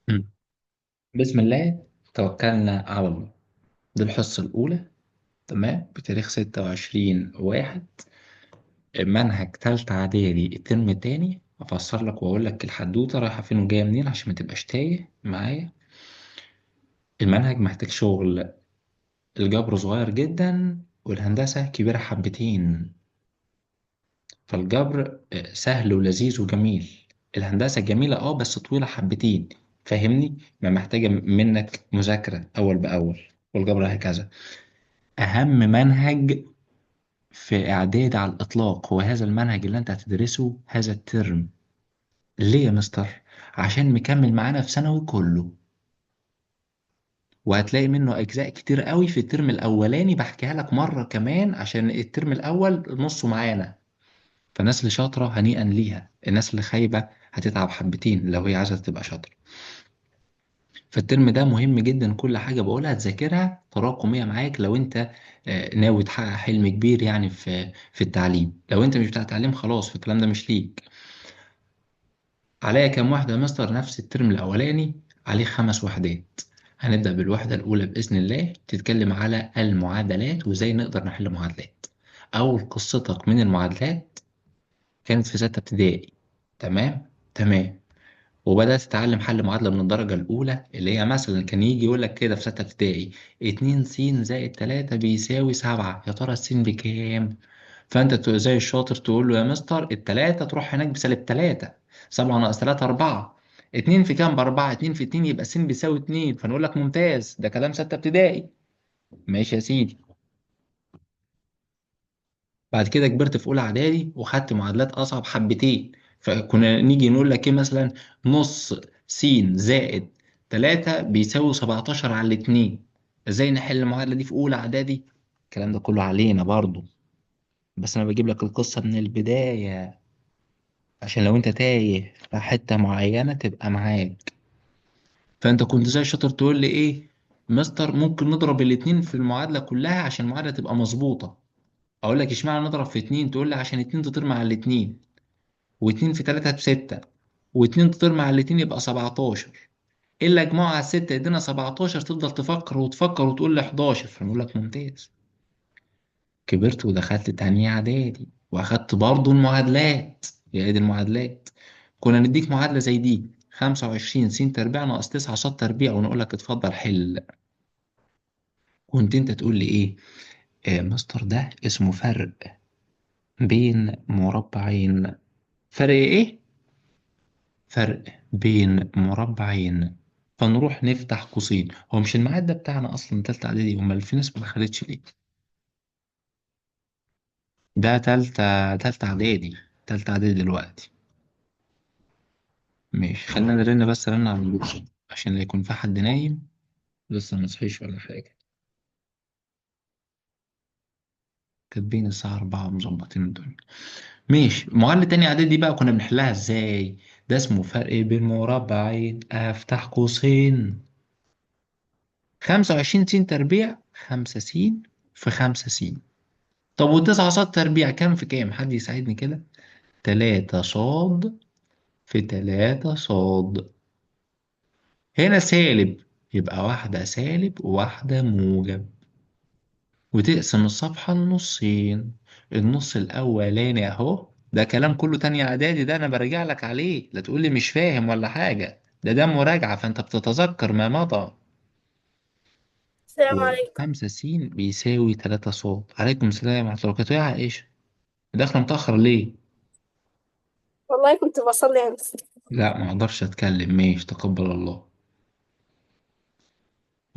مم. بسم الله، توكلنا على الله. دي الحصة الأولى. تمام، بتاريخ 26/1. منهج تالتة إعدادي الترم التاني. أفسر لك وأقول لك الحدوتة رايحة فين وجاية منين عشان ما تبقاش تايه معايا. المنهج محتاج شغل. الجبر صغير جدا والهندسة كبيرة حبتين. فالجبر سهل ولذيذ وجميل. الهندسة جميلة بس طويلة حبتين. فاهمني؟ ما محتاجة منك مذاكرة أول بأول. والجبر هكذا. أهم منهج في إعداد على الإطلاق هو هذا المنهج اللي أنت هتدرسه هذا الترم. ليه يا مستر؟ عشان مكمل معانا في ثانوي كله. وهتلاقي منه أجزاء كتير قوي في الترم الأولاني بحكيها لك مرة كمان عشان الترم الأول نصه معانا. فالناس اللي شاطرة هنيئا ليها، الناس اللي خايبة هتتعب حبتين لو هي عايزة تبقى شاطرة. فالترم ده مهم جدا، كل حاجة بقولها تذاكرها تراكمية معاك لو انت ناوي تحقق حلم كبير يعني في التعليم. لو انت مش بتاع تعليم خلاص فالكلام ده مش ليك. عليا كام واحدة يا مستر؟ نفس الترم الأولاني عليه 5 وحدات. هنبدأ بالوحدة الأولى بإذن الله، تتكلم على المعادلات وإزاي نقدر نحل معادلات. أول قصتك من المعادلات كانت في 6 ابتدائي. تمام تمام. وبدأت تتعلم حل معادلة من الدرجة الأولى، اللي هي مثلا كان يجي يقول لك كده في 6 ابتدائي: 2 س زائد 3 بيساوي 7، يا ترى السين بكام؟ فأنت زي الشاطر تقول له: يا مستر التلاتة تروح هناك بسالب 3. 7 ناقص 3 4. 2 في كام ب4؟ 2 في 2 يبقى السين بيساوي 2. فنقول لك ممتاز، ده كلام 6 ابتدائي. ماشي يا سيدي. بعد كده كبرت في اولى اعدادي وخدت معادلات اصعب حبتين. فكنا نيجي نقول لك ايه مثلا: نص س زائد 3 بيساوي 17 على الاتنين. ازاي نحل المعادلة دي في اولى اعدادي؟ الكلام ده كله علينا برضو، بس انا بجيب لك القصة من البداية عشان لو انت تايه في حتة معينة تبقى معاك. فانت كنت زي شاطر تقول لي ايه: مستر ممكن نضرب الاتنين في المعادلة كلها عشان المعادلة تبقى مظبوطة. اقول لك اشمعنى نضرب في اتنين؟ تقول لي عشان اتنين تطير مع الاتنين، واتنين في 3 ب6، واتنين تطير مع الاتنين يبقى 17. إلا اجمعه على ال6 يدينا 17. تفضل تفكر وتفكر وتقول لي 11. فنقول لك ممتاز. كبرت ودخلت تانية إعدادي وأخدت برضه المعادلات. يا دي المعادلات. كنا نديك معادلة زي دي: 25 س تربيع ناقص 9 ص تربيع، ونقول لك اتفضل حل. كنت أنت تقول لي إيه؟ مستر ده اسمه فرق بين مربعين. فرق إيه؟ فرق بين مربعين. فنروح نفتح قوسين. هو مش الميعاد ده بتاعنا اصلا تالتة اعدادي؟ امال في ناس ما دخلتش ليه؟ ده تالتة اعدادي. تالتة اعدادي دلوقتي. ماشي، خلينا نرن بس رن على الجروب عشان لا يكون في حد نايم لسه ما صحيش ولا حاجة. كاتبين الساعة 4 ومظبطين الدنيا. ماشي، معادلة تانية اعدادي دي بقى كنا بنحلها ازاي؟ ده اسمه فرق بين مربعين. افتح قوسين: 25 س تربيع 5 س في 5 س. طب والتسعة صاد تربيع كام في كام؟ حد يساعدني كده. 3 صاد في 3 صاد. هنا سالب، يبقى واحدة سالب وواحدة موجب. وتقسم الصفحة لنصين. النص الأولاني أهو. ده كلام كله تانية إعدادي، ده أنا براجع لك عليه، لا تقولي مش فاهم ولا حاجة. ده مراجعة فأنت بتتذكر ما مضى. السلام عليكم. 5 س بيساوي 3 صاد. عليكم السلام ورحمة الله وبركاته. يا عائشة داخلة متأخر ليه؟ والله كنت بصلي أمس. لا ما اقدرش اتكلم. ماشي، تقبل الله.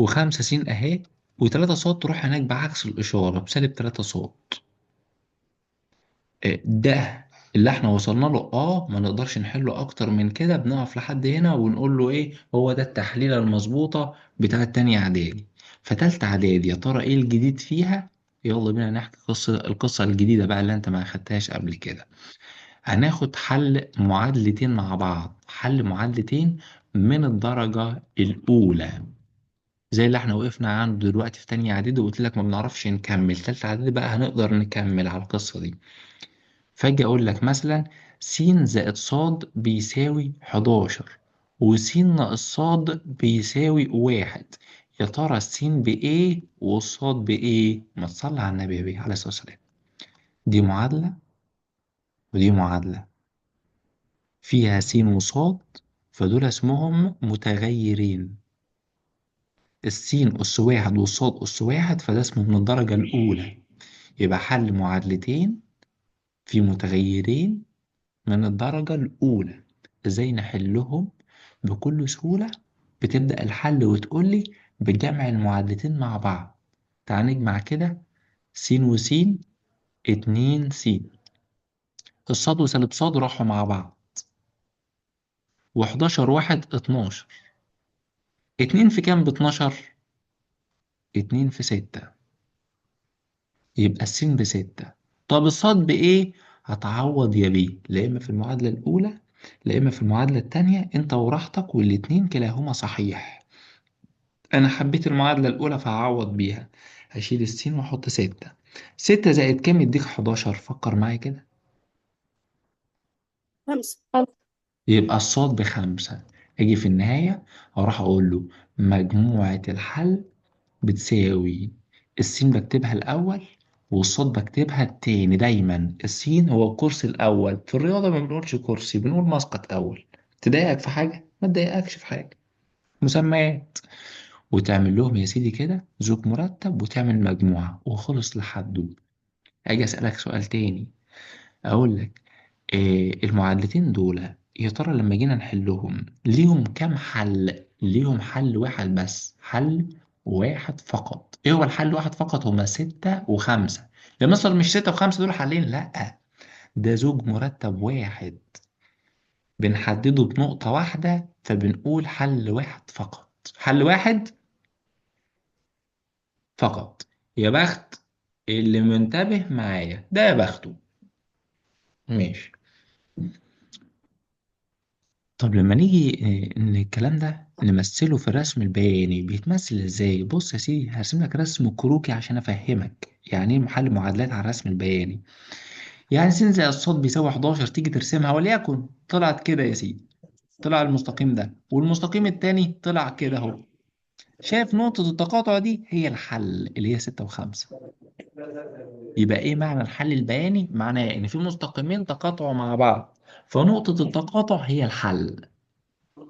و5 س اهي. و3 صاد تروح هناك بعكس الاشاره بسالب 3 صاد. ده اللي احنا وصلنا له. ما نقدرش نحله اكتر من كده. بنقف لحد هنا ونقول له ايه هو ده التحليله المظبوطه بتاعه تانية اعدادي. فتالتة اعدادي يا ترى ايه الجديد فيها؟ يلا بينا نحكي القصه الجديده بقى اللي انت ما خدتهاش قبل كده. هناخد حل معادلتين مع بعض. حل معادلتين من الدرجة الأولى زي اللي احنا وقفنا عنده دلوقتي في تانية إعدادي وقلت لك ما بنعرفش نكمل. تالتة إعدادي بقى هنقدر نكمل على القصة دي. فاجي أقول لك مثلا: س زائد ص بيساوي 11. وس ناقص صاد بيساوي واحد. يا ترى السين بإيه والصاد بإيه؟ ما تصلي على النبي يا بيه عليه الصلاة والسلام. دي معادلة ودي معادلة فيها س وصاد، فدول اسمهم متغيرين. السين أس واحد والصاد أس واحد، فده اسمه من الدرجة الأولى. يبقى حل معادلتين في متغيرين من الدرجة الأولى. إزاي نحلهم بكل سهولة؟ بتبدأ الحل وتقولي بجمع المعادلتين مع بعض. تعال نجمع كده. س وس، اتنين س. الصاد وسالب صاد راحوا مع بعض، وحداشر واحد اتناشر. اتنين في كام باتناشر؟ اتنين في ستة. يبقى السين بستة. طب الصاد بإيه؟ هتعوض يا بيه، لا إما في المعادلة الأولى لا إما في المعادلة التانية، أنت وراحتك، والاتنين كلاهما صحيح. أنا حبيت المعادلة الأولى فهعوض بيها. هشيل السين وأحط ستة. ستة زائد كام يديك حداشر؟ فكر معايا كده. خمسة. يبقى الصاد بخمسة. أجي في النهاية أروح أقول له مجموعة الحل بتساوي السين بكتبها الأول والصاد بكتبها التاني. دايما السين هو الكرسي الأول، في الرياضة ما بنقولش كرسي، بنقول مسقط أول. تضايقك في حاجة؟ ما تضايقكش في حاجة. مسميات. وتعمل لهم يا سيدي كده زوج مرتب وتعمل مجموعة وخلص لحد. أجي أسألك سؤال تاني، أقول لك إيه المعادلتين دول يا ترى لما جينا نحلهم ليهم كام حل؟ ليهم حل واحد بس، حل واحد فقط. ايه هو الحل واحد فقط؟ هما ستة وخمسة. يا مصر مش ستة وخمسة دول حلين، لأ، ده زوج مرتب واحد بنحدده بنقطة واحدة، فبنقول حل واحد فقط. حل واحد فقط. يا بخت اللي منتبه معايا ده، يا بخته. ماشي. طب لما نيجي ان الكلام ده نمثله في الرسم البياني بيتمثل ازاي؟ بص يا سيدي، هرسم لك رسم كروكي عشان افهمك يعني ايه محل معادلات على الرسم البياني. يعني س زائد الصاد بيساوي 11، تيجي ترسمها وليكن طلعت كده يا سيدي. طلع المستقيم ده، والمستقيم التاني طلع كده اهو. شايف نقطة التقاطع دي هي الحل اللي هي 6 و5. يبقى ايه معنى الحل البياني؟ معناه ان في مستقيمين تقاطعوا مع بعض، فنقطة التقاطع هي الحل.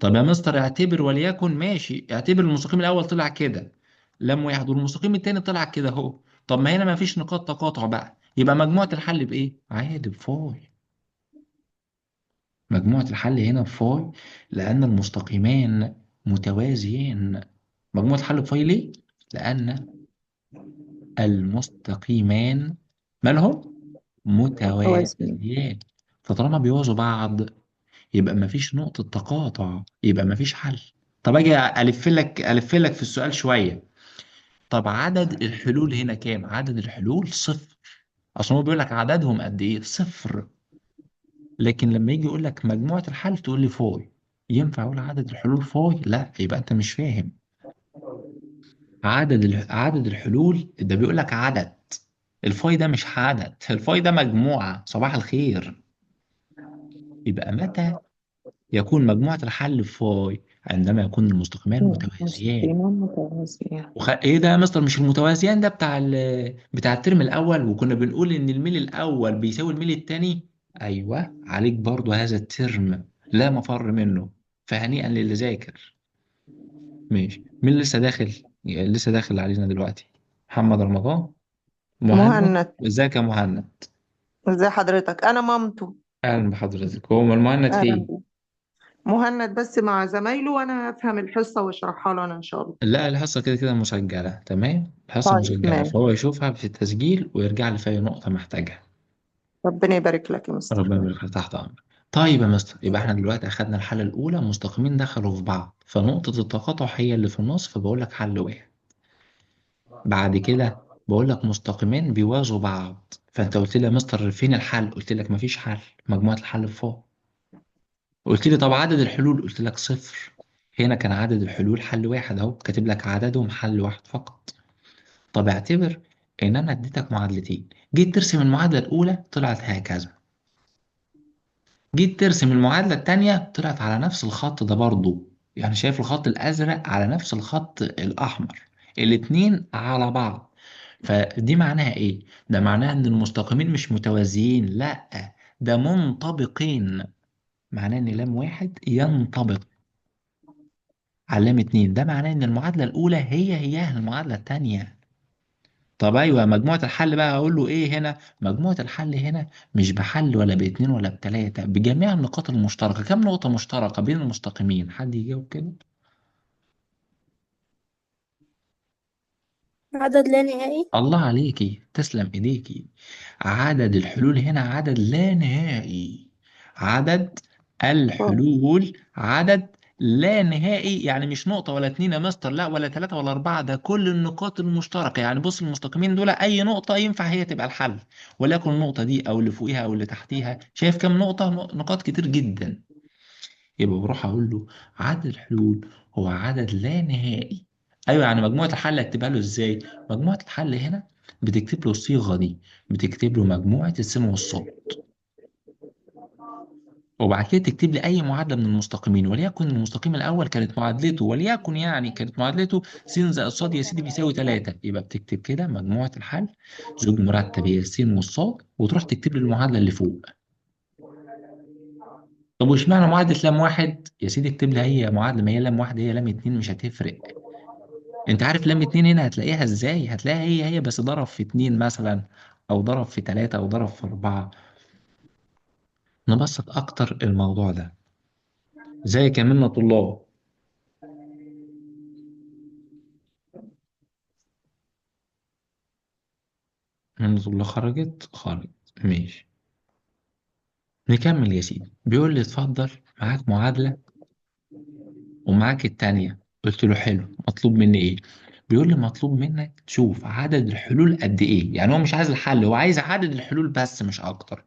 طب يا مستر اعتبر وليكن، ماشي، اعتبر المستقيم الاول طلع كده لم واحد، والمستقيم التاني طلع كده اهو. طب ما هنا ما فيش نقاط تقاطع بقى، يبقى مجموعة الحل بايه؟ عادي بفاي. مجموعة الحل هنا بفاي، لأن المستقيمان متوازيان. مجموعة الحل بفاي ليه؟ لأن المستقيمان مالهم؟ توازن. متوازيان. فطالما بيوازوا بعض يبقى مفيش نقطة تقاطع، يبقى مفيش حل. طب اجي الف لك في السؤال شوية. طب عدد الحلول هنا كام؟ عدد الحلول صفر. اصل هو بيقول لك عددهم قد ايه؟ صفر. لكن لما يجي يقول لك مجموعة الحل تقول لي فاي. ينفع اقول عدد الحلول فاي؟ لا، يبقى انت مش فاهم. عدد الحلول ده بيقول لك عدد. الفاي ده مش عدد، الفاي ده مجموعة. صباح الخير. يبقى متى يكون مجموعة الحل فاي؟ عندما يكون المستقيمان متوازيان. مستقيما متوازية. ايه ده يا مستر؟ مش المتوازيان ده بتاع الترم الاول، وكنا بنقول ان الميل الاول بيساوي الميل التاني. ايوه عليك برضو هذا الترم، لا مفر منه. فهنيئا للي ذاكر. ماشي. مين لسه داخل؟ لسه داخل علينا دلوقتي. محمد رمضان. مهند. مهند. ازيك يا مهند؟ ازي حضرتك؟ انا مامته. اهلا بحضرتك. هو المهند اهلا فين؟ بيك. مهند بس مع زمايله، وانا هفهم الحصة واشرحها له انا ان شاء الله. لا، الحصة كده كده مسجلة، تمام، الحصة طيب مسجلة، ماشي. فهو يشوفها في التسجيل ويرجع لي في أي نقطة محتاجها. ربنا يبارك لك يا مستر. ربنا يبارك لك، تحت أمرك. طيب يا مستر، يبقى احنا دلوقتي أخدنا الحالة الأولى، مستقيمين دخلوا في بعض فنقطة التقاطع هي اللي في النص، فبقول لك حل واحد. بعد كده بقول لك مستقيمين بيوازوا بعض، فأنت قلت لي يا مستر فين الحل؟ قلت لك مفيش حل، مجموعة الحل فوق. قلت لي طب عدد الحلول؟ قلت لك صفر. هنا كان عدد الحلول حل واحد أهو، كاتب لك عددهم حل واحد فقط. طب اعتبر ان انا اديتك معادلتين، جيت ترسم المعادله الاولى طلعت هكذا. جيت ترسم المعادلة التانية طلعت على نفس الخط ده برضو، يعني شايف الخط الأزرق على نفس الخط الأحمر، الاتنين على بعض. فدي معناها إيه؟ ده معناها إن المستقيمين مش متوازيين، لأ، ده منطبقين. معناه إن لام واحد ينطبق على لام اتنين، ده معناه إن المعادلة الأولى هي المعادلة التانية. طب ايوه، مجموعة الحل بقى اقول له ايه هنا؟ مجموعة الحل هنا مش بحل ولا باتنين ولا بتلاتة، بجميع النقاط المشتركة. كم نقطة مشتركة بين المستقيمين؟ حد يجاوب كده؟ عدد لا نهائي. الله عليكي، تسلم ايديكي. عدد الحلول هنا عدد لا نهائي. عدد الحلول عدد لا نهائي، يعني مش نقطة ولا اتنين يا مستر، لا، ولا تلاتة ولا أربعة، ده كل النقاط المشتركة. يعني بص، المستقيمين دول أي نقطة ينفع هي تبقى الحل، وليكن النقطة دي أو اللي فوقيها أو اللي تحتيها. شايف كم نقطة؟ نقاط كتير جدا. يبقى بروح اقول له عدد الحلول هو عدد لا نهائي. ايوه، يعني مجموعه الحل اكتبها له ازاي؟ مجموعه الحل هنا بتكتب له الصيغه دي، بتكتب له مجموعه السين والصاد، وبعد كده تكتب لي اي معادله من المستقيمين. وليكن المستقيم الاول كانت معادلته، وليكن يعني كانت معادلته س زائد ص يا سيدي بيساوي 3، يبقى بتكتب كده مجموعه الحل زوج مرتب هي السين والصاد، وتروح تكتب لي المعادله اللي فوق. طب واشمعنى معادله لام واحد يا سيدي؟ اكتب لي هي معادله، ما هي لام واحد هي لام اتنين، مش هتفرق. انت عارف لام اتنين هنا هتلاقيها ازاي؟ هتلاقيها هي بس ضرب في اتنين مثلا، او ضرب في تلاتة، او ضرب في اربعة. نبسط اكتر الموضوع ده. زي كمان طلاب. من طلاب خرجت ماشي. نكمل يا سيدي. بيقول لي اتفضل، معاك معادلة ومعاك التانية. قلت له حلو، مطلوب مني ايه؟ بيقول لي مطلوب منك تشوف عدد الحلول قد ايه. يعني هو مش عايز الحل، هو عايز عدد الحلول بس مش اكتر.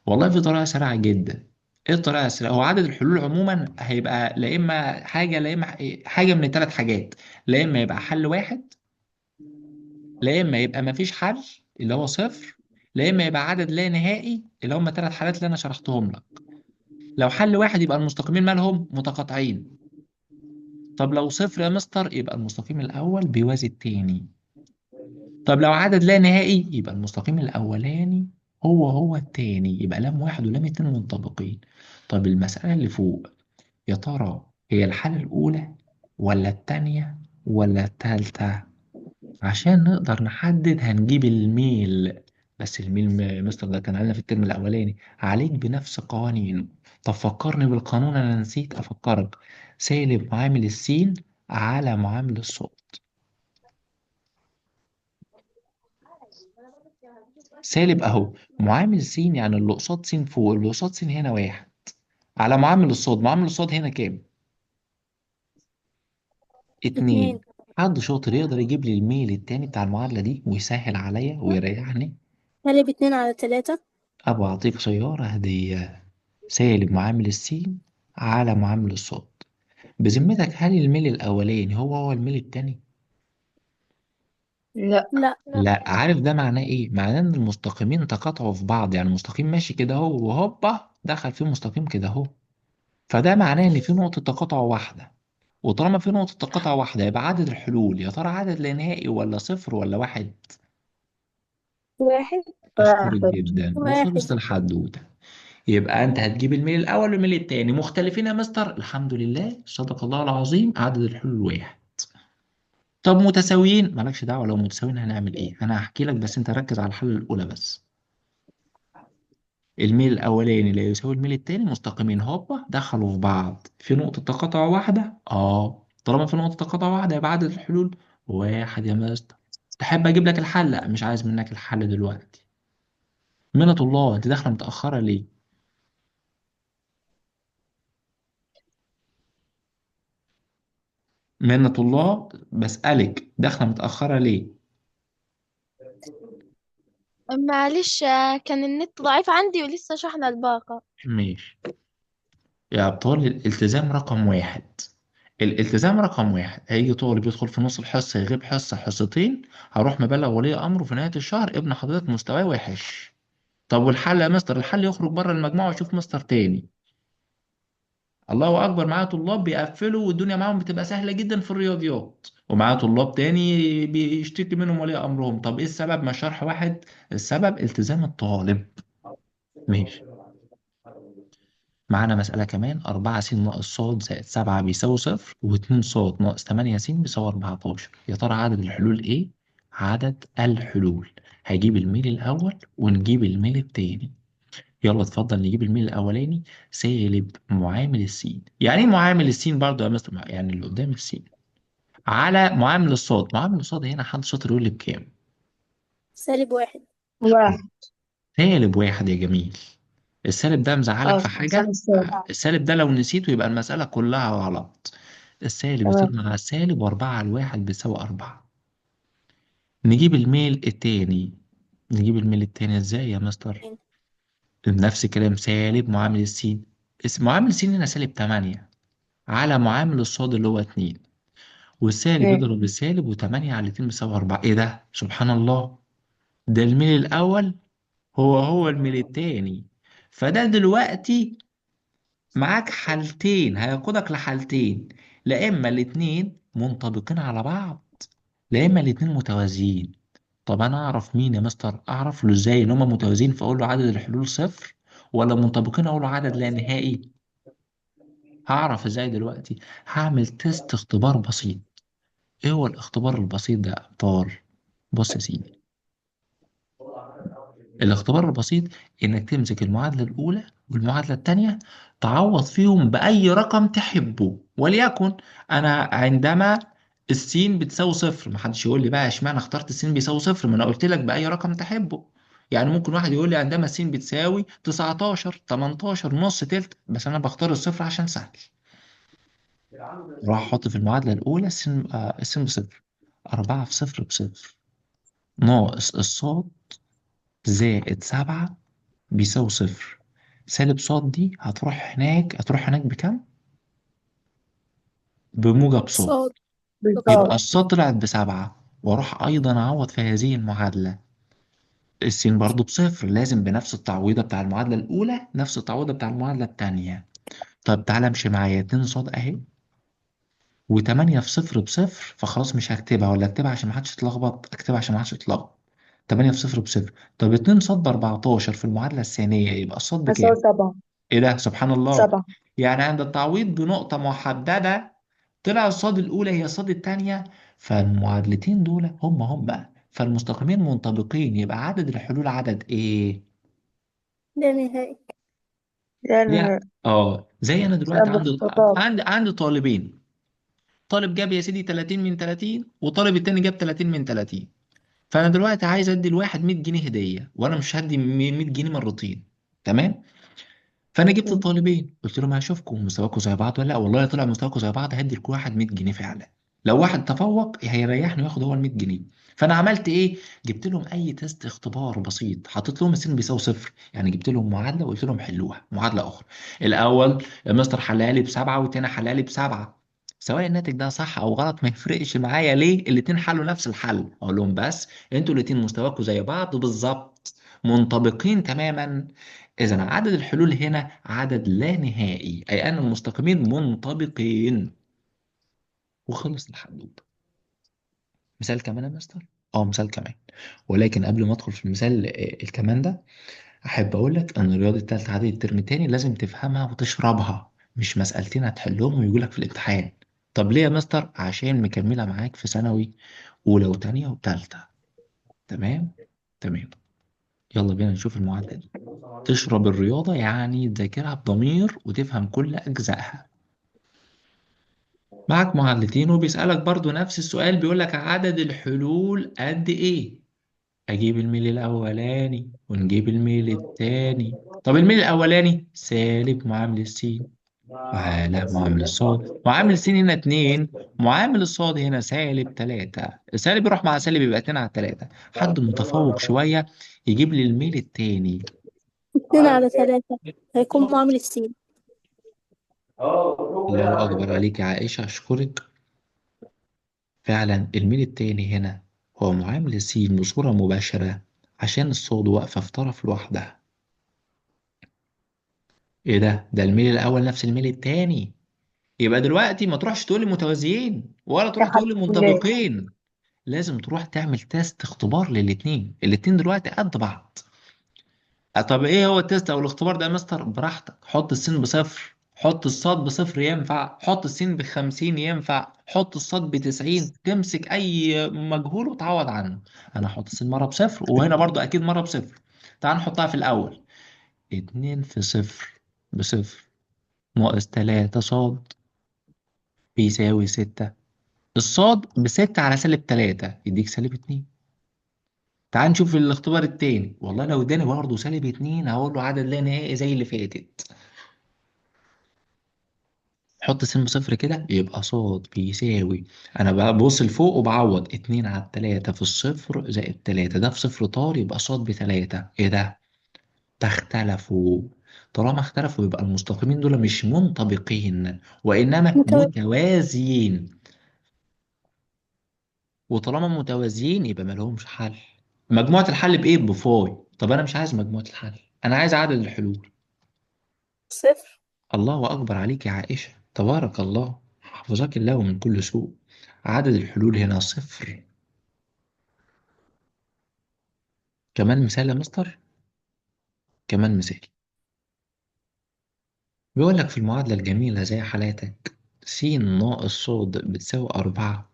والله في طريقة سريعة جدا. ايه الطريقة السريعة؟ هو عدد الحلول عموما هيبقى لا اما حاجة، لا اما حاجة من الثلاث حاجات. لا اما يبقى حل واحد، لا اما يبقى مفيش حل اللي هو صفر، لا اما يبقى عدد لا نهائي اللي هم الثلاث حالات اللي انا شرحتهم لك. لو حل واحد يبقى المستقيمين مالهم متقاطعين. طب لو صفر يا مستر يبقى المستقيم الاول بيوازي التاني. طب لو عدد لا نهائي يبقى المستقيم الاولاني هو التاني، يبقى لام واحد ولام اتنين منطبقين. طب المسألة اللي فوق، يا ترى هي الحالة الأولى ولا التانية ولا التالتة؟ عشان نقدر نحدد هنجيب الميل. بس الميل مستر ده كان علينا في الترم الأولاني، عليك بنفس قوانينه. طب فكرني بالقانون، أنا نسيت أفكرك. سالب معامل السين على معامل الصاد. سالب أهو معامل سين، يعني اللي قصاد سين فوق، اللي قصاد سين هنا واحد، على معامل الصاد. معامل الصاد هنا كام؟ اتنين. اتنين. حد شاطر يقدر يجيب لي الميل التاني بتاع المعادلة دي ويسهل عليا ويريحني؟ سالب اتنين على تلاتة. أبو أعطيك سيارة هدية. سالب معامل السين على معامل الصاد. بذمتك هل الميل الأولاني هو الميل التاني؟ لا. لا. لا. عارف ده معناه إيه؟ معناه إن المستقيمين تقاطعوا في بعض، يعني مستقيم ماشي كده أهو وهوبا دخل فيه مستقيم كده أهو. فده معناه إن في نقطة تقاطع واحدة. وطالما في نقطة تقاطع واحدة يبقى عدد الحلول يا ترى عدد لا نهائي ولا صفر ولا واحد؟ واحد. أشكرك واحد. جدا، واحد. وخلص الحدوتة. يبقى أنت هتجيب الميل الأول والميل التاني مختلفين يا مستر، الحمد لله صدق الله العظيم، عدد الحلول واحد. طب متساويين، مالكش دعوة لو متساويين هنعمل إيه؟ أنا هحكي لك بس أنت ركز على الحل الأولى بس. الميل الأولاني لا يساوي الميل التاني، مستقيمين هوبا دخلوا في بعض في نقطة تقاطع واحدة. طالما في نقطة تقاطع واحدة يبقى عدد الحلول واحد يا مستر. تحب أجيب لك الحل؟ لا، مش عايز منك الحل دلوقتي. منة الله، أنت داخلة متأخرة ليه؟ منة الله بسألك داخلة متأخرة ليه؟ معلش، كان النت ضعيف عندي ولسه شحنة الباقة. ماشي. يا أبطال، الالتزام رقم واحد. الالتزام رقم واحد. هيجي طالب يدخل في نص الحصة يغيب حصة حصتين، هروح مبلغ ولي أمره في نهاية الشهر ابن حضرتك مستواه وحش. طب والحل يا مستر؟ الحل يخرج بره المجموعة ويشوف مستر تاني. الله اكبر، معايا طلاب بيقفلوا والدنيا معاهم بتبقى سهله جدا في الرياضيات، ومعايا طلاب تاني بيشتكي منهم ولي امرهم. طب ايه السبب؟ ما شرح واحد. السبب التزام الطالب. ماشي. معانا مسألة كمان، 4 س ناقص ص زائد 7 بيساوي صفر، و2 ص ناقص 8 س بيساوي 14. يا ترى عدد الحلول ايه؟ عدد الحلول. هجيب الميل الأول ونجيب الميل التاني. يلا اتفضل نجيب الميل الاولاني. سالب معامل السين. يعني ايه معامل السين برضو يا مستر؟ يعني اللي قدام السين على معامل الصاد. معامل الصاد هنا حد شاطر يقول لي بكام؟ -1. شكرا. واحد. سالب واحد يا جميل. السالب ده مزعلك في عشان حاجة؟ السالب. السالب ده لو نسيته يبقى المسألة كلها غلط. السالب يصير تمام. مع السالب، وأربعة على الواحد بيساوي أربعة. نجيب الميل التاني. نجيب الميل التاني ازاي يا مستر؟ نفس الكلام، سالب معامل السين. معامل السين هنا سالب 8 على معامل الصاد اللي هو 2، والسالب ايه. يضرب السالب، و8 على 2 بيساوي 4. ايه ده؟ سبحان الله. ده الميل الاول هو الميل التاني. فده دلوقتي معاك حالتين، هياخدك لحالتين. لا اما الاتنين منطبقين على بعض، لا اما الاتنين متوازيين. طب انا اعرف مين يا مستر؟ اعرف له ازاي ان هما متوازيين فاقول له عدد الحلول صفر، ولا منطبقين اقول له عدد لا نهائي؟ هعرف ازاي دلوقتي؟ هعمل تيست اختبار بسيط. ايه هو الاختبار البسيط ده يا ابطال؟ بص يا سيدي، الاختبار البسيط انك تمسك المعادلة الاولى والمعادلة التانية، تعوض فيهم بأي رقم تحبه. وليكن انا عندما السين بتساوي صفر، محدش يقول لي بقى اشمعنى اخترت السين بيساوي صفر، ما انا قلت لك بأي رقم تحبه. يعني ممكن واحد يقول لي عندما السين بتساوي 19 18 نص تلت، بس انا بختار الصفر عشان سهل. راح احط في المعادلة الاولى السين بصفر، 4 في صفر بصفر، ناقص الصاد زائد 7 بيساوي صفر. سالب صاد دي هتروح هناك بكام؟ بموجب صاد. صاد. يبقى بالظبط. الصاد طلعت ب7، واروح ايضا اعوض في هذه المعادلة. السين برضو بصفر، لازم بنفس التعويضة بتاع المعادلة الأولى نفس التعويضة بتاع المعادلة التانية. طب تعالى امشي معايا، 2 صاد اهي، و8 في صفر بصفر، فخلاص مش هكتبها، ولا اكتبها عشان محدش يتلخبط؟ اكتبها عشان محدش يتلخبط. 8 في صفر بصفر. طب 2 صاد ب 14 في المعادلة الثانية، يبقى الصاد هساوي بكام؟ 7. ايه ده؟ سبحان الله. 7. يعني عند التعويض بنقطة محددة طلع الصاد الأولى هي الصاد التانية. فالمعادلتين دول هم فالمستقيمين منطبقين، يبقى عدد الحلول عدد ايه؟ لا نهائي. يعني يعني زي انا دلوقتي سبب عندي خطاب. عندي طالبين. طالب جاب يا سيدي 30 من 30، وطالب التاني جاب 30 من 30. فانا دلوقتي عايز ادي الواحد 100 جنيه هدية، وانا مش هدي 100 جنيه مرتين. تمام. فانا جبت الطالبين قلت لهم هشوفكم مستواكم زي بعض ولا لا. والله طلع مستواكم زي بعض، هدي لكل واحد 100 جنيه فعلا. لو واحد تفوق هيريحني وياخد هو ال 100 جنيه. فانا عملت ايه؟ جبت لهم اي تيست اختبار بسيط، حطيت لهم السين بيساوي صفر، يعني جبت لهم معادله وقلت لهم حلوها معادله اخرى. الاول المستر حلها لي بسبعه، والتاني حلها لي بسبعه. سواء الناتج ده صح او غلط ما يفرقش معايا. ليه؟ الاتنين حلوا نفس الحل. اقول لهم بس انتوا الاتنين مستواكم زي بعض بالظبط، منطبقين تماما. إذا عدد الحلول هنا عدد لا نهائي، أي أن المستقيمين منطبقين. وخلص الحدوته. مثال كمان يا مستر؟ مثال كمان. ولكن قبل ما أدخل في المثال الكمان ده، أحب أقول لك إن الرياضة التالتة عدد الترم التاني لازم تفهمها وتشربها، مش مسألتين هتحلهم ويجوا لك في الامتحان. طب ليه يا مستر؟ عشان مكملة معاك في ثانوي أولى وتانية وتالتة. تمام؟ تمام. يلا بينا نشوف المعادلة دي. تشرب الرياضة يعني تذاكرها بضمير وتفهم كل أجزائها. معك معادلتين وبيسألك برضو نفس السؤال، بيقولك عدد الحلول قد إيه؟ أجيب الميل الأولاني ونجيب الميل التاني. طب الميل الأولاني سالب معامل السين على معامل الصاد. معامل السين هنا 2، معامل الصاد هنا سالب 3. السالب يروح مع سالب يبقى 2 على 3. حد متفوق شوية يجيب لي الميل التاني. 2/3 هيكون معامل السين. الله أكبر عليك يا عائشة، أشكرك. فعلا الميل التاني هنا هو معامل السين بصورة مباشرة عشان الصاد واقفة في طرف لوحدها. ايه ده الميل الاول نفس الميل التاني. يبقى دلوقتي ما تروحش تقول لي متوازيين ولا تروح تقول لي تحديدات. منطبقين. لازم تروح تعمل تيست اختبار للاتنين، الاتنين دلوقتي قد بعض. طب ايه هو التيست او الاختبار ده يا مستر؟ براحتك، حط السين بصفر، حط الصاد بصفر ينفع، حط السين ب50 ينفع، حط الصاد ب90، تمسك اي مجهول وتعوض عنه. انا هحط السين مرة بصفر وهنا برضو اكيد مرة بصفر. تعال نحطها في الاول. 2 في صفر بصفر ناقص 3 صاد بيساوي 6. الصاد ب6 على -3 يديك -2. تعال نشوف الاختبار التاني. والله لو اداني برضه -2 هقول له عدد لا نهائي زي اللي فاتت. حط سين بصفر كده يبقى صاد بيساوي، انا ببص لفوق وبعوض 2 على 3 في الصفر زائد 3، ده في صفر طار يبقى صاد ب3. ايه ده اختلفوا. طالما اختلفوا يبقى المستقيمين دول مش منطبقين وإنما متوازي. متوازيين. وطالما متوازيين يبقى مالهمش حل. مجموعة الحل بإيه؟ بفاي. طب أنا مش عايز مجموعة الحل، أنا عايز عدد الحلول. صفر. الله أكبر عليك يا عائشة، تبارك الله، حفظك الله من كل سوء. عدد الحلول هنا صفر. كمان مثال يا مستر، كمان مثال. بيقول لك في المعادلة الجميلة زي حالاتك س ناقص ص بتساوي 4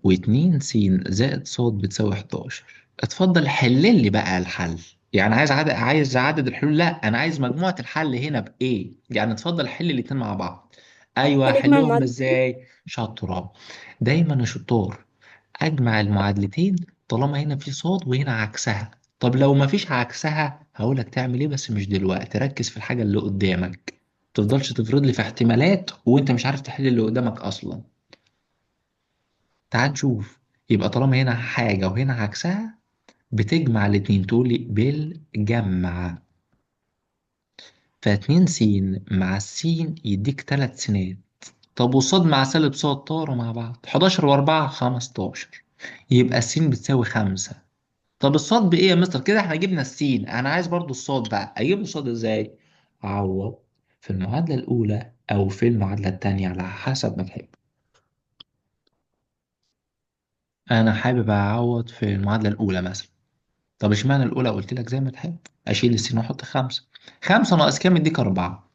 و2 س زائد ص بتساوي 11. اتفضل حل لي بقى الحل. يعني عايز عدد الحلول؟ لا، انا عايز مجموعة الحل هنا بايه. يعني اتفضل حل الاتنين مع بعض. ايوه هنجمع حلهم المعادلتين. ازاي؟ شطورة. دايما يا شطار اجمع المعادلتين طالما هنا في صاد وهنا عكسها. طب لو مفيش عكسها هقولك تعمل ايه، بس مش دلوقتي، ركز في الحاجة اللي قدامك. متفضلش تفرض لي في احتمالات وانت مش عارف تحل اللي قدامك اصلا. تعال نشوف. يبقى طالما هنا حاجة وهنا عكسها بتجمع الاتنين، تقول لي بالجمع. فاتنين س مع السين يديك 3 سنين. طب وصاد مع سالب صاد طاروا مع بعض، 11 و4 15، يبقى السين بتساوي 5. طب الصاد بإيه يا مستر؟ كده احنا جبنا السين، أنا عايز برضو الصاد بقى، أجيب الصاد إزاي؟ أعوض في المعادلة الأولى أو في المعادلة التانية على حسب ما تحب. أنا حابب أعوض في المعادلة الأولى مثلا. طب اشمعنى الأولى؟ قلت لك زي ما تحب. أشيل السين وأحط 5. 5 ناقص كام يديك 4.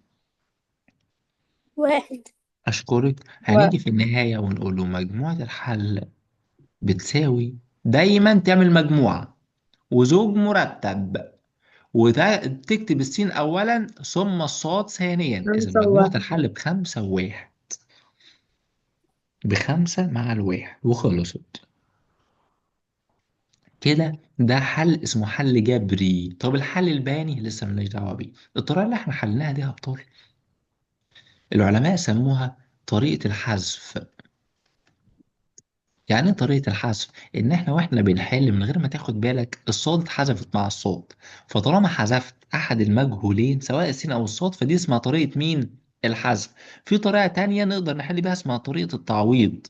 واحد. أشكرك. هنيجي في النهاية ونقول له مجموعة الحل بتساوي، دايما تعمل مجموعة وزوج مرتب وتكتب السين أولا ثم الصاد ثانيا. إذا خمسة مجموعة وواحد. الحل بخمسة وواحد، بخمسة مع الواحد وخلصت كده. ده حل اسمه حل جبري. طب الحل البياني لسه ملناش دعوة بيه. الطريقة اللي احنا حلناها دي يا أبطال العلماء سموها طريقة الحذف. يعني ايه طريقة الحذف؟ إن إحنا وإحنا بنحل من غير ما تاخد بالك الصاد اتحذفت مع الصاد. فطالما حذفت أحد المجهولين سواء السين أو الصاد فدي اسمها طريقة مين؟ الحذف. في طريقة تانية نقدر نحل بيها اسمها طريقة التعويض.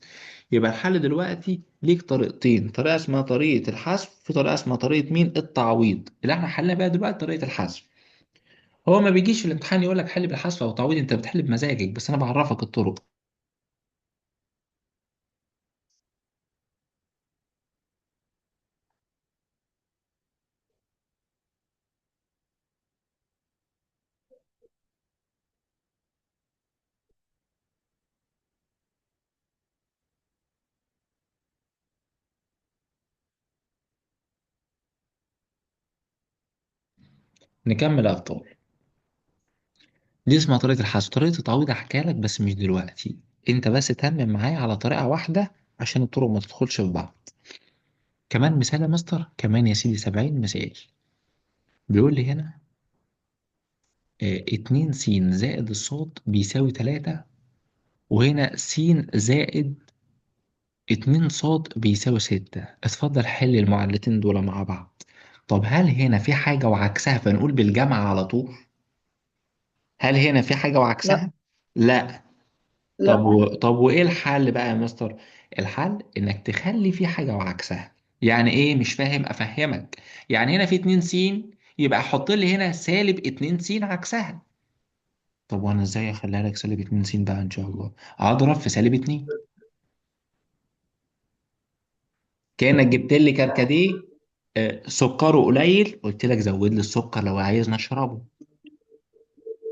يبقى الحل دلوقتي ليك طريقتين، طريقة اسمها طريقة الحذف، في طريقة اسمها طريقة مين؟ التعويض. اللي احنا حلنا بيها دلوقتي طريقة الحذف. هو ما بيجيش في الامتحان يقول لك حل بالحذف أو التعويض، أنت بتحل بمزاجك، بس أنا بعرفك الطرق. نكمل يا أبطال. دي اسمها طريقة الحذف. طريقة التعويض هحكيها لك بس مش دلوقتي. انت بس تمم معايا على طريقة واحدة عشان الطرق ما تدخلش في بعض. كمان مثال يا مستر، كمان يا سيدي 70 مثال. بيقول لي هنا 2 س زائد الصاد بيساوي 3، وهنا س زائد 2 صاد بيساوي 6. اتفضل حل المعادلتين دول مع بعض. طب هل هنا في حاجة وعكسها فنقول بالجمع على طول؟ هل هنا في حاجة لا. وعكسها؟ لا. لا. طب وايه الحل بقى يا مستر؟ الحل انك تخلي في حاجة وعكسها. يعني ايه مش فاهم؟ افهمك. يعني هنا في 2 س، يبقى حط لي هنا سالب 2 س عكسها. طب وانا ازاي اخليها لك سالب 2 س بقى ان شاء الله؟ اضرب في سالب 2. كانك جبت لي كركديه سكره قليل، قلت لك زود لي السكر لو عايز نشربه.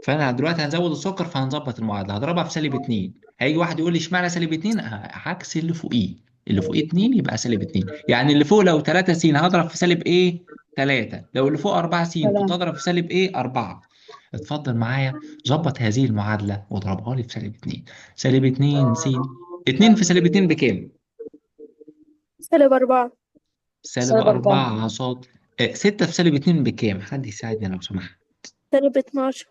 فانا دلوقتي هنزود السكر، فهنظبط المعادله، هضربها في سالب 2. هيجي واحد يقول لي اشمعنى سالب 2؟ عكس اللي فوقيه. اللي فوقيه 2 يبقى سالب 2. يعني اللي فوق لو 3 س هضرب في سالب ايه؟ 3. لو اللي فوق 4 س كنت سلام. اضرب في سالب ايه؟ 4. اتفضل معايا، ظبط هذه المعادله واضربها لي في سالب 2. سالب 2 س، 2 في سالب 2 بكام؟ -4. سالب -4. 4 صاد. 6 في سالب 2 بكام؟ حد يساعدني لو سمحت. -12. -12.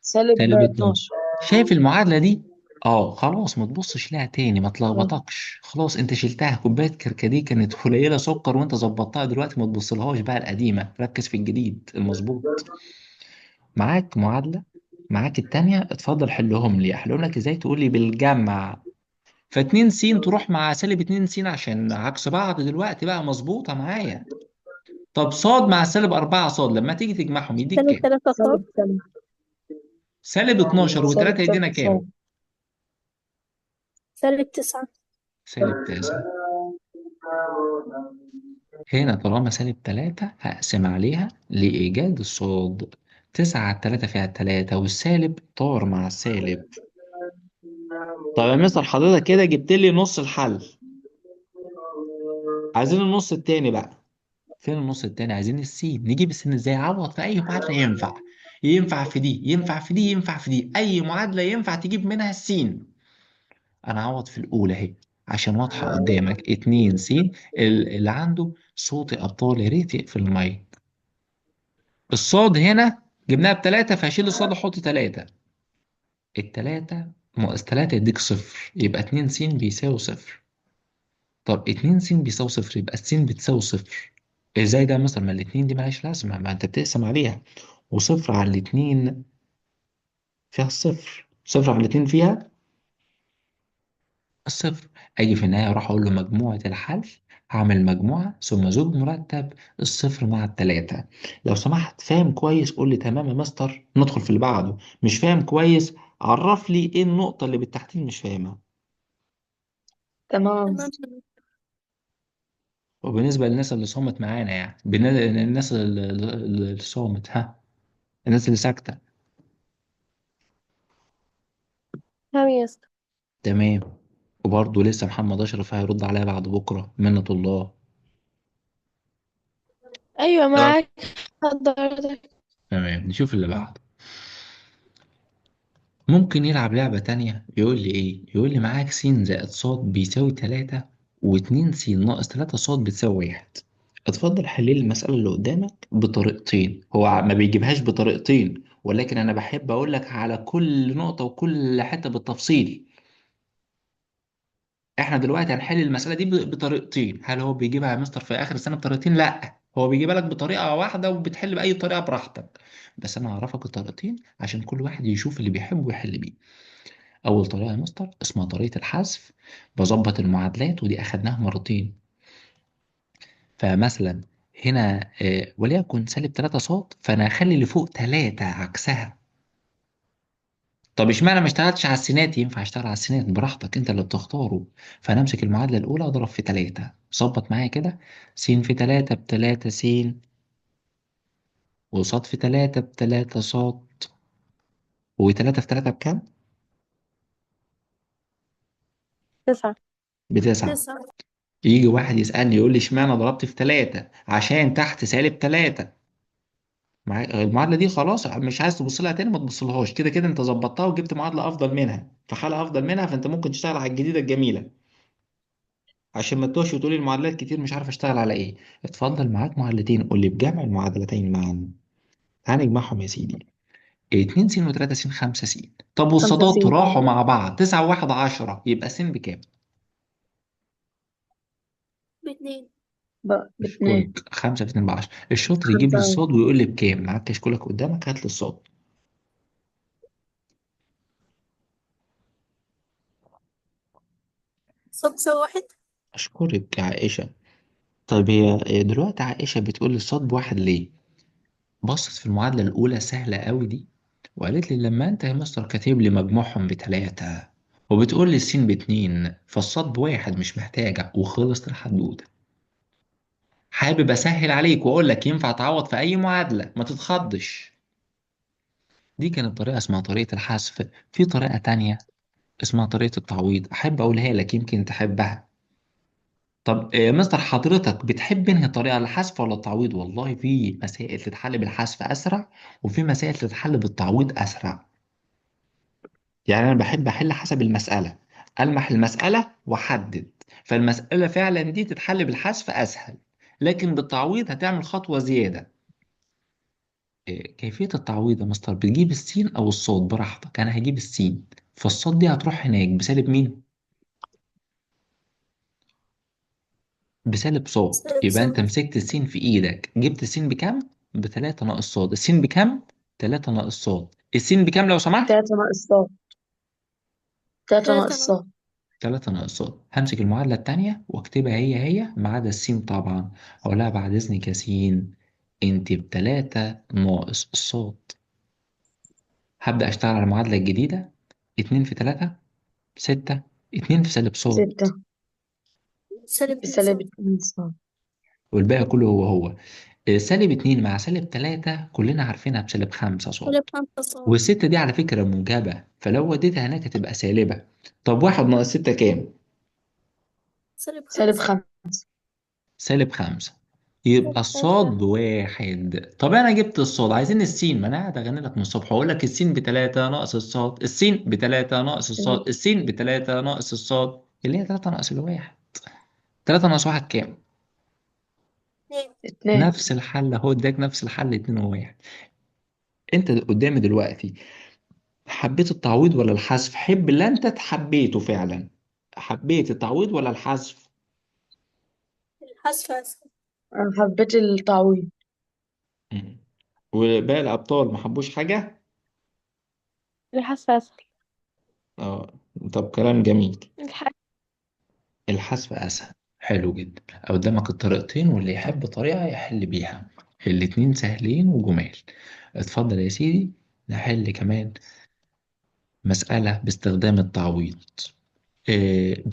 سالب 12. شايف المعادلة دي؟ اه خلاص، ما تبصش لها تاني، ما تلخبطكش، خلاص انت شلتها. كوباية كركديه كانت قليلة سكر وانت ظبطتها، دلوقتي ما تبصلهاش بقى القديمة، ركز في الجديد المظبوط. معاك معادلة، معاك التانية، اتفضل حلهم لي. احلهم لك ازاي؟ تقول لي بالجمع. ف2 س تروح مع سالب 2 س عشان عكس بعض دلوقتي بقى، مظبوطة معايا. طب صاد مع سالب 4 صاد لما تيجي تجمعهم يديك كام؟ -3 صاد. سالب 12 و3 يدينا كام؟ -9. سالب 9. هنا طالما سالب 3 هقسم عليها لإيجاد الصاد. 9 على 3 فيها 3، والسالب طار مع السالب. طب يا مستر حضرتك كده جبت لي نص الحل، عايزين النص التاني بقى. فين النص التاني؟ عايزين السين. نجيب السين ازاي؟ عوض في أي معادلة ينفع. ينفع في دي، ينفع في دي، ينفع في دي، أي معادلة ينفع تجيب منها السين. أنا عوض في الأولى أهي عشان واضحة قدامك. 2 س. اللي عنده صوت أبطال يا ريت يقفل المايك. الصاد هنا جبناها بتلاتة، فهشيل الصاد احط تلاتة. التلاتة ناقص تلاتة يديك صفر، يبقى 2 س بيساوي صفر. طب 2 س بيساوي صفر يبقى الس بتساوي صفر. ازاي ده مثلا؟ ما الاتنين دي ملهاش لازمة، ما انت بتقسم عليها. وصفر على الاتنين فيها الصفر، صفر على الاتنين فيها الصفر. اجي في النهاية اروح اقول له مجموعة الحل، هعمل مجموعة ثم زوج مرتب الصفر مع التلاتة. لو سمحت فاهم كويس قول لي تمام يا مستر، ندخل في اللي بعده. مش فاهم كويس عرف لي ايه النقطة اللي بالتحديد مش فاهمها. تمام. وبالنسبة للناس اللي صامت معانا، يعني الناس اللي صامت، ها، الناس اللي ساكتة. تمام يا اسطى. تمام. وبرضه لسه محمد أشرف هيرد عليا بعد بكرة منة الله. ايوه معاك حضرتك. تمام، نشوف اللي بعده. ممكن يلعب لعبة تانية، يقول لي ايه؟ يقول لي معاك س زائد ص بيساوي 3، و2 س ناقص 3 ص بتساوي 1. اتفضل حل لي المسألة اللي قدامك بطريقتين. هو ما بيجيبهاش بطريقتين، ولكن انا بحب اقول لك على كل نقطة وكل حتة بالتفصيل. احنا دلوقتي هنحل المسألة دي بطريقتين. هل هو بيجيبها يا مستر في آخر السنة بطريقتين؟ لا، هو بيجيبها لك بطريقة واحدة وبتحل بأي طريقة براحتك. بس أنا هعرفك الطريقتين عشان كل واحد يشوف اللي بيحبه ويحل بيه. أول طريقة يا مستر اسمها طريقة الحذف. بظبط المعادلات، ودي أخدناها مرتين. فمثلا هنا وليكن سالب 3 صاد، فأنا هخلي اللي فوق 3 عكسها. طب اشمعنى ما اشتغلتش على السينات؟ ينفع اشتغل على السينات براحتك، انت اللي بتختاره. فانا امسك المعادله الاولى اضرب في 3. ظبط معايا كده. س في 3 ب3 س، وصاد في 3 ب3 صاد، و3 في 3 بكام؟ 9. ب9. 9. يجي واحد يسالني يقول لي اشمعنى ضربت في 3؟ عشان تحت سالب 3. المعادله دي خلاص مش عايز تبص لها تاني، ما تبصلهاش، كده كده انت ظبطتها وجبت معادله افضل منها، في حاله افضل منها، فانت ممكن تشتغل على الجديده الجميله. عشان ما تتوهش وتقولي المعادلات كتير مش عارف اشتغل على ايه. اتفضل معاك معادلتين، قول لي بجمع المعادلتين معا. تعال نجمعهم يا سيدي. 2 س و3 س 5 س. طب 5 والصادات سين. راحوا مع بعض، 9 و1 10، يبقى س بكام؟ ب2. ب2. اشكرك، 5 في 2 ب 10. الشاطر يجيب لي 5. الصاد ويقول لي بكام. معاك كشكولك قدامك، هات لي الصاد. صاد بيساوي 1. اشكرك يا عائشة. طيب هي دلوقتي عائشة بتقول لي الصاد بواحد ليه؟ بصت في المعادلة الأولى سهلة قوي دي، وقالت لي لما أنت يا مستر كاتب لي مجموعهم بتلاتة وبتقول لي السين باتنين فالصاد بواحد مش محتاجة وخلصت الحدوتة. حابب أسهل عليك وأقول لك ينفع تعوض في أي معادلة ما تتخضش. دي كانت طريقة اسمها طريقة الحذف. في طريقة تانية اسمها طريقة التعويض، أحب أقولها لك يمكن تحبها. طب مستر حضرتك بتحب انهي طريقة، الحذف ولا التعويض؟ والله في مسائل تتحل بالحذف أسرع، وفي مسائل تتحل بالتعويض أسرع. يعني أنا بحب أحل حسب المسألة، ألمح المسألة وأحدد، فالمسألة فعلا دي تتحل بالحذف أسهل، لكن بالتعويض هتعمل خطوة زيادة. كيفية التعويض يا مستر بتجيب السين أو الصاد براحتك. أنا هجيب السين، فالصاد دي هتروح هناك بسالب مين؟ بسالب صاد. سالب يبقى انت صاد. مسكت السين في ايدك، جبت السين بكام؟ بتلاتة ناقص صاد. السين بكام؟ تلاتة ناقص صاد. السين بكام لو سمحت؟ 3 ناقص صاد. 3 ناقص 3 صاد. تلاتة ناقص صاد. همسك المعادلة التانية واكتبها هي ما عدا السين طبعا. اقول لها بعد اذنك يا سين انت بتلاتة ناقص الصاد. هبدأ اشتغل على المعادلة الجديدة. اتنين في تلاتة ستة، اتنين في سالب صاد، 6 سالب 2 بسالب صاد. 2 صاد. والباقي كله هو. سالب اتنين مع سالب تلاتة كلنا عارفينها بسالب خمسة صاد. سالب 5 صاد. والستة دي على فكرة موجبة، فلو وديتها هناك هتبقى سالبة. طب واحد ناقص ستة كام؟ سالب سالب 5. 5. سالب خمسة. يبقى الصاد بواحد. طب أنا جبت الصاد، عايزين السين. ما أنا قاعد أغني لك من الصبح وأقول لك السين بتلاتة ناقص الصاد، السين بتلاتة ناقص الصاد، السين بتلاتة ناقص الصاد، اللي هي تلاتة ناقص الواحد. تلاتة ناقص واحد كام؟ 2. 2. نفس الحل أهو، اداك نفس الحل، اتنين وواحد. أنت قدامي دلوقتي حبيت التعويض ولا الحذف؟ حب اللي أنت حبيته فعلا. حبيت التعويض ولا الحذف؟ الحذف أسهل. أنا حبيت التعويض. مم. وباقي الأبطال ما حبوش حاجة؟ الحذف أسهل. اه. طب كلام جميل. الحذف. الحذف أسهل، حلو جدا. قدامك الطريقتين واللي يحب طريقة يحل بيها، الاتنين سهلين وجمال. اتفضل يا سيدي نحل كمان مسألة باستخدام التعويض.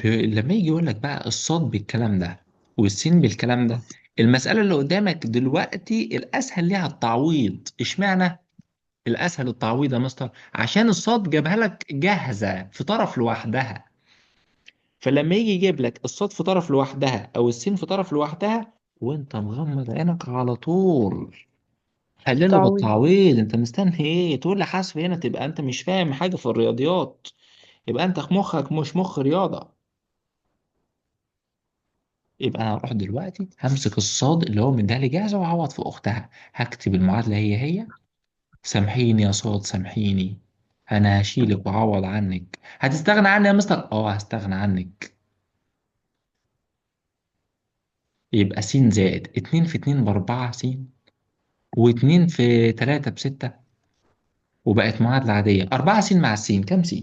لما يجي يقول لك بقى الصاد بالكلام ده والسين بالكلام ده، المسألة اللي قدامك دلوقتي الأسهل ليها التعويض. اشمعنى؟ الأسهل التعويض يا مستر عشان الصاد جابها لك جاهزة في طرف لوحدها. فلما يجي يجيب لك الصاد في طرف لوحدها أو السين في طرف لوحدها وأنت مغمض عينك على طول حلله تعويض. بالتعويض. أنت مستني إيه؟ تقول لي حاسب هنا تبقى أنت مش فاهم حاجة في الرياضيات، يبقى أنت مخك مش مخ رياضة. يبقى أنا هروح دلوقتي همسك الصاد اللي هو مديها لي جاهزة وأعوض في أختها. هكتب المعادلة هي. سامحيني يا صاد سامحيني، انا هشيلك واعوض عنك. هتستغنى عني يا مستر؟ اه هستغنى عنك. يبقى س زائد اتنين في اتنين باربعة س، واتنين في تلاتة بستة، وبقت معادلة عادية. أربعة س مع السين كام س؟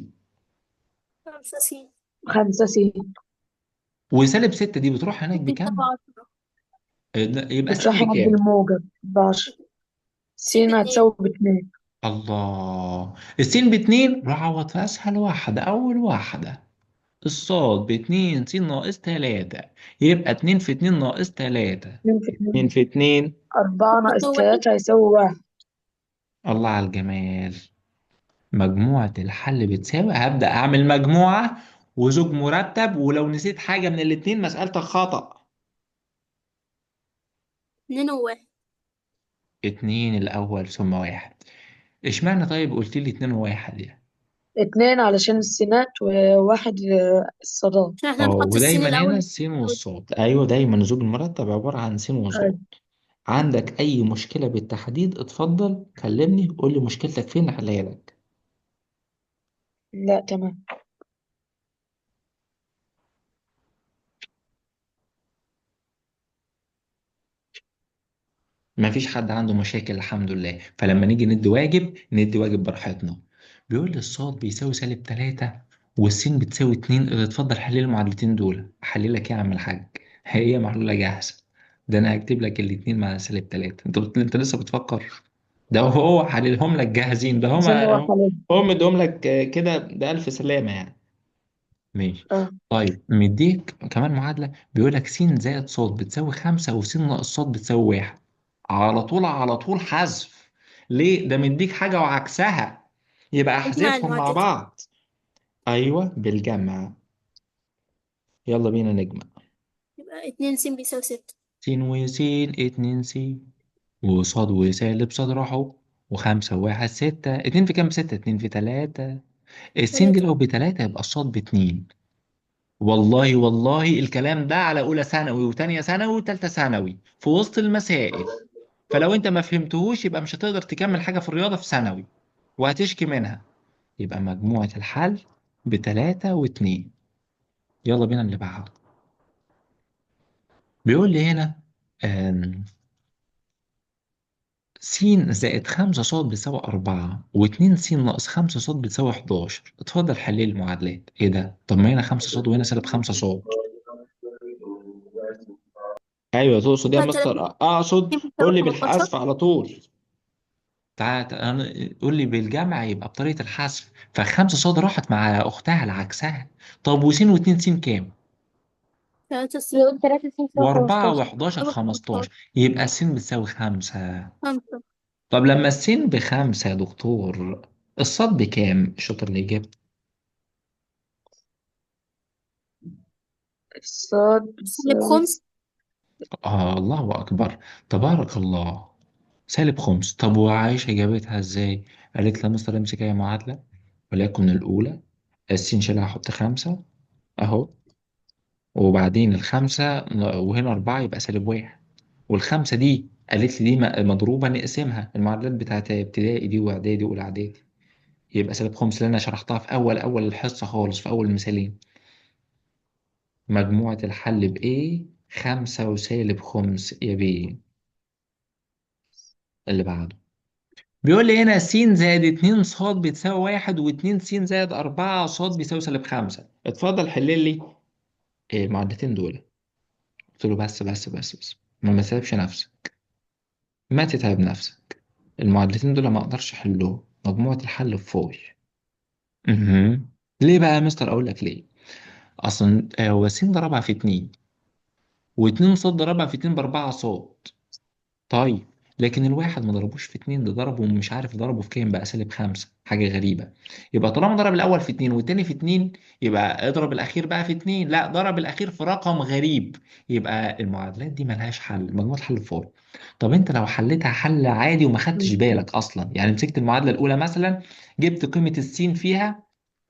5 س. 5 س. وسالب ستة دي بتروح هناك دي بكام؟ طبعا يبقى س بتروح هناك بكام؟ بالموجب ب10. س س ب2. هتساوي ب2. الله. السين باتنين راح أعوض في أسهل واحدة، أول واحدة. الصاد باتنين س ناقص تلاتة، يبقى اتنين في اتنين ناقص تلاتة. 2 في اتنين 2. في اتنين. 4 ناقص هتساوي 1. 3 هيساوي 1. الله على الجمال. مجموعة الحل بتساوي، هبدأ أعمل مجموعة وزوج مرتب، ولو نسيت حاجة من الاتنين مسألتك خطأ. 2 و1. اتنين الأول ثم واحد. اشمعنى طيب قلت لي اتنين وواحد يعني؟ 2 علشان السينات وواحد الصادات. عشان احنا اه نحط السين ودايما هنا الأول. السين والصاد. أيوه دايما زوج المرتب عبارة عن سين وصاد. أيوة. عندك أي مشكلة بالتحديد اتفضل كلمني قول لي مشكلتك فين أحلها لك. لا تمام. مفيش حد عنده مشاكل الحمد لله. فلما نيجي ندي واجب ندي واجب براحتنا. بيقول لي الصاد بيساوي سالب تلاتة والسين بتساوي اتنين. اتفضل حلل المعادلتين دول. احلل لك ايه يا عم الحاج؟ هي معلولة جاهزة. ده انا هكتب لك الاتنين مع -3. انت لسه بتفكر؟ ده هو حللهم لك جاهزين، ده عشان هو هما حلال. هم مديهم لك كده، ده ألف سلامة يعني. ماشي. اه طيب مديك كمان معادلة، بيقول لك س زائد ص بتساوي 5 وس ناقص ص بتساوي 1. على طول على طول حذف. ليه؟ ده مديك حاجة وعكسها، يبقى اجمع أحذفهم مع المعادلتين. بعض. أيوه بالجمع. يلا بينا نجمع. يبقى 2 س بيساوي 6. س وس 2 س، وصاد وسالب صاد راحوا، و5 و1 6. 2 في كام؟ 6. 2 في 3. السين دي 3. لو ب3 يبقى الصاد ب2. والله والله الكلام ده على أولى ثانوي وتانية ثانوي وتالتة ثانوي في وسط المسائل. فلو أنت ما فهمتهوش يبقى مش هتقدر تكمل حاجة في الرياضة في ثانوي، وهتشكي منها. يبقى مجموعة الحل ب3 و2. يلا بينا اللي بعده. بيقول لي هنا آم، س زائد 5 ص بتساوي 4، و2 س ناقص 5 ص بتساوي 11. اتفضل حل لي المعادلات. ايه ده؟ طب ما هنا 5 ص وهنا -5 ص. ايوه تقصد ايه يا يبقى 3 مستر؟ اقصد س بيساوي قول لي 15. بالحذف على طول. قول لي بالجمع يبقى بطريقة الحذف. فخمسة صاد راحت مع أختها اللي عكسها. طب وسين واتنين سين كام؟ 3 س يقول 3 س بتساوي وأربعة 15. وحداشر بيساوي 15. 15. يبقى السين بتساوي 5. 5. طب لما السين ب5 يا دكتور، الصاد بكام؟ الشاطر اللي يجيب. الصاد سالب بتساوي 5. الله أكبر. تبارك الله. -5. طب وعايشة جابتها ازاي؟ قالت لها مستر امسك اي معادلة، وليكن الأولى. السين شيلها أحط 5 أهو، وبعدين ال5 وهنا 4 يبقى -1. والخمسة دي قالت لي دي مضروبة، نقسمها المعادلات بتاعت ابتدائي دي وإعدادي وأولى إعدادي. يبقى -5 اللي أنا شرحتها في أول الحصة خالص في أول مثالين. مجموعة الحل بإيه؟ 5 وسالب 5 يا بيه. اللي بعده بيقول لي هنا س زائد 2 ص بتساوي 1، و2 س زائد 4 ص بيساوي -5. اتفضل حل لي المعادلتين دول. قلت له بس ما تتعبش نفسك، ما تتعب نفسك. المعادلتين دول ما اقدرش احلهم، مجموعة الحل بفوي. ليه بقى يا مستر؟ اقول لك ليه. اصلا هو س ضربها في 2، و2 ص ضربها في 2 ب4 ص. طيب لكن الواحد ما ضربوش في 2، ده ضربه مش عارف ضربه في كام، بقى -5. حاجة غريبة. يبقى طالما ضرب الأول في 2 والتاني في 2، يبقى اضرب الأخير بقى في 2. لا، ضرب الأخير في رقم غريب. يبقى المعادلات دي ملهاش حل، مجموعة حل فاضي. طب أنت لو حليتها حل عادي وما خدتش بالك أصلا، يعني مسكت المعادلة الأولى مثلا، جبت قيمة السين فيها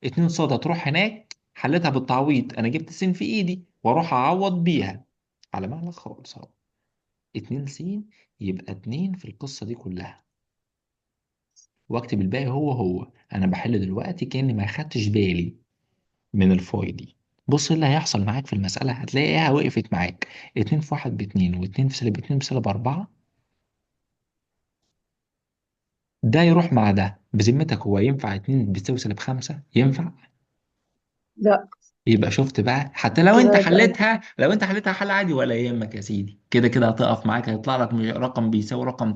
2 ص، هتروح هناك حليتها بالتعويض، أنا جبت السين في إيدي وأروح أعوض بيها على مهلك خالص أهو. 2 س يبقى 2 في القصة دي كلها، واكتب الباقي هو هو. انا بحل دلوقتي كأني ما خدتش بالي من الفاي دي. بص إيه اللي هيحصل معاك في المسألة، هتلاقيها وقفت معاك. 2 في 1 ب2، و2 في -2 بسالب 4. ده يروح مع ده. بذمتك هو ينفع 2 بتساوي -5؟ ينفع؟ لا يبقى شفت بقى، حتى لو كده انت يبقى حلتها حل عادي ولا يهمك يا سيدي، كده كده هتقف معاك، هيطلع لك رقم بيساوي رقم